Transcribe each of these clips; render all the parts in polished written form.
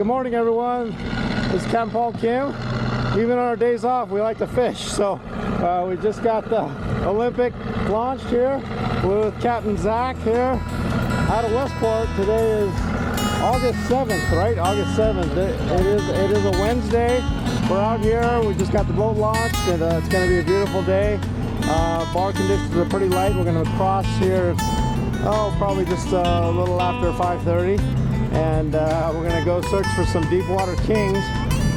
Good morning, everyone. This is Capt. Kim. Even on our days off, we like to fish. So we just got the Olympic launched here with Captain Zack here out of Westport. Today is August 7th, right? August 7th. It is a Wednesday. We're out here. We just got the boat launched, and it's going to be a beautiful day. Bar conditions are pretty light. We're going to cross here, probably just a little after 5:30. And we're going to go search for some deep water kings,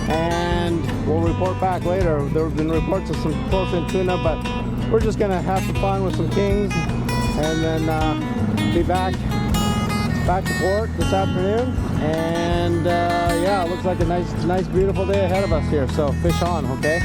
and we'll report back later. There have been reports of some close-in tuna, but we're just going to have some fun with some kings, and then be back to port this afternoon. And yeah, it looks like a nice beautiful day ahead of us here, so fish on, okay?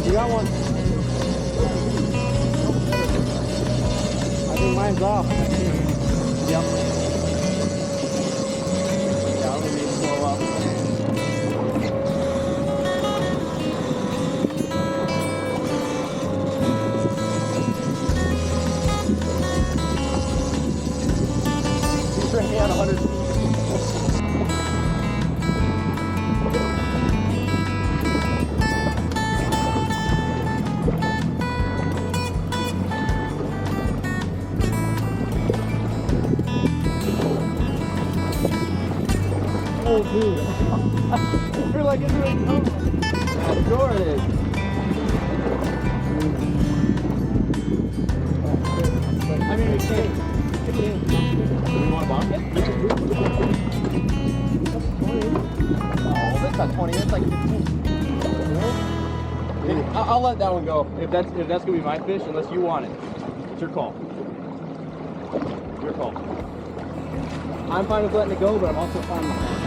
You got one? I think mine's off. Yep. Yeah, I'm gonna need to slow up. He's right at 100 feet. Oh, dude. You're like, it's really cold. I'm sure it is. I mean, we can't. You want a bomb? Oh, that's not 20. That's like 15. I'll let that one go. If that's gonna be my fish, unless you want it. It's your call. Your call. I'm fine with letting it go, but I'm also fine with that.